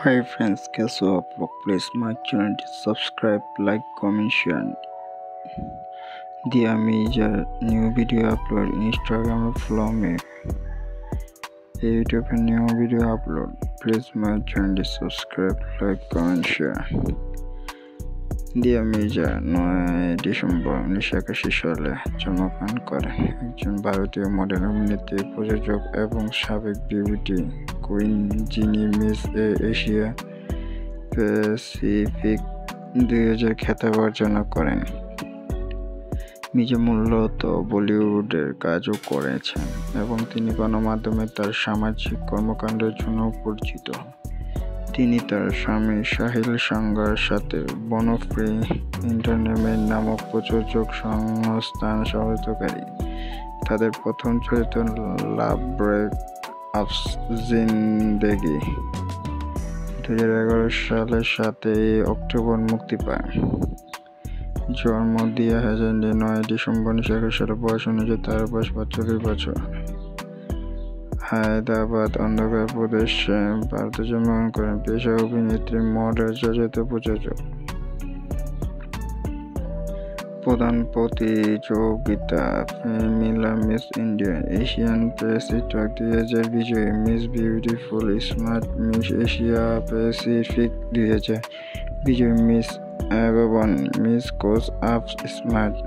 Hi friends, कैसे हो आप लोग? Please my channel subscribe, like, comment, share. दिया major new video upload Instagram और फॉलो में यूट्यूब पे new video upload. Please my channel subscribe, like, comment, share. Dia Mirza 9 December 1981 সালে জন্মগ্রহণ করেন। একজন ভারতীয় মডেল, অভিনেত্রী, প্রযোজক এবং সাবেক বিউটি কুইন যিনি মিস এশিয়া প্যাসিফিক 2000 খেতাব অর্জন করেন। মির্জা মূলত বলিউডের কাজও করেছেন এবং তিনি গণমাধ্যমে তার সামাজিক কর্মকাণ্ডের জন্য পরিচিত। তিনি তার স্বামী সাহিল সাঙ্গার সাথে বনফ্রি এন্টারটেইনমেন্ট নামক প্রযোজক সংস্থার সহযোগী। তাদের প্রথম চলচ্চিত্র লাভ ব্রেক আপস জিন্দেগি 2011 সালের 7 অক্টোবর মুক্তি পায়। জন্ম দিয়া হাজার 9 ডিসেম্বর 1921 সালে। বয়স অনুযায়ী তার বয়স 45 বছর। হায়দ্রাবাদ, অন্ধ্র প্রদেশে ভারতে জন্মগ্রহণ করেন। পেশা অভিনেত্রী, মডেল, চলচ্চিত্র প্রযোজক। প্রধান প্রতিযোগিতা ফিল্মিলা মিস ইন্ডিয়া, এশিয়ান প্যাসিফিক 2000 বিজয়ী, miss beautiful smart, miss Asia Pacific 2000 বিজয়ী, মিস অ্যাভান, মিস কোচ আপ স্মার্ট।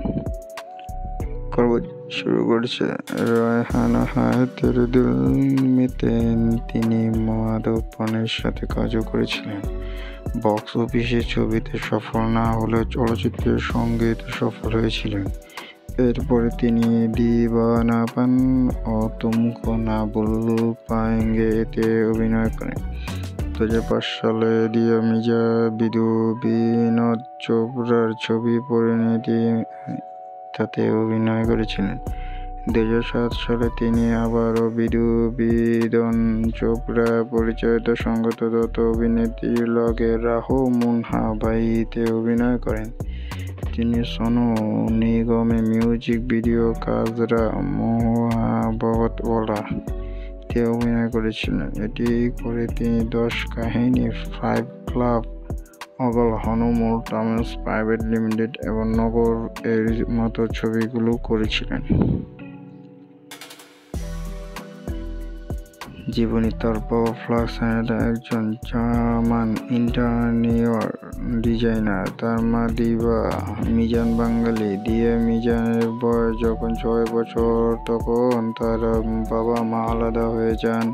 শুরু করেছে রায়হানা হায়াতের দিল মেতে। তিনি মাধবনের সাথে কাজও করেছিলেন। বক্স অফিসে ছবিতে সফল না হলেও চলচ্চিত্রের সঙ্গীতে সফল হয়েছিলেন। এরপরে তিনি দিওয়ানাপন ও তুমকো না ভুল পায়েঙ্গে এতে অভিনয় করেন। 2005 সালে দিয়া মির্জা বিনোদ চোপড়ার ছবি পরিণতি তাতে অভিনয় করেছিলেন। 2007 সালে তিনি আবারও বিদন চোপড়া পরিচালিত সঙ্গত দত্ত অভিনেত্রী লগে রাহো মুন্হা ভাইতে অভিনয় করেন। তিনি সোনু নিগমে মিউজিক ভিডিও কাজরা মোহাববতওয়ালা তে অভিনয় করেছিলেন। এটি করে তিনি 10 কাহিনী, 5 ক্লাব, অগল হনুমুল টামিলস প্রাইভেট লিমিটেড এবং নগর এর মতো ছবিগুলো করেছিলেন। জীবনী। তার বাবা ফ্লাক্স একজন জার্মান ইন্টেরিয়র ডিজাইনার। তার মা দিবা মিজান বাঙালি। দিয়া মিজানের বয়স যখন 6 বছর তখন তার বাবা মা আলাদা হয়ে যান।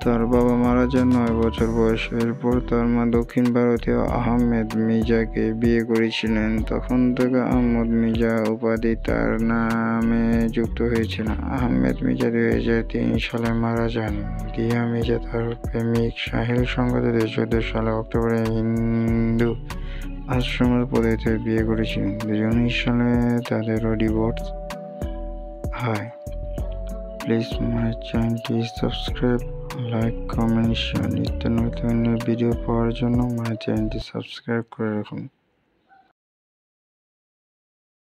তার বাবা মারা যান 9 বছর বয়সে। এরপর তার মা দক্ষিণ ভারতীয় আহমেদ মির্জাকে বিয়ে করেছিলেন। তখন থেকে আহমদ মির্জা উপাধি তার নামে যুক্ত হয়েছিল। আহমেদ মির্জা 2003 সালে মারা যান। দিয়া মির্জা তার প্রেমিক সাহিল সঙ্গে 2014 সালে অক্টোবরে হিন্দু আশ্রমের পদ্ধতিতে বিয়ে করেছিলেন। 2019 সালে তাদেরও ডিভোর্স হয়। প্লিজ মাই চ্যানেলটি সাবস্ক্রাইব, লাইক, কমেন্ট, শেয়ার। নিত্য নতুন ভিডিও পাওয়ার জন্য মাই চ্যানেলটি সাবস্ক্রাইব করে রাখুন।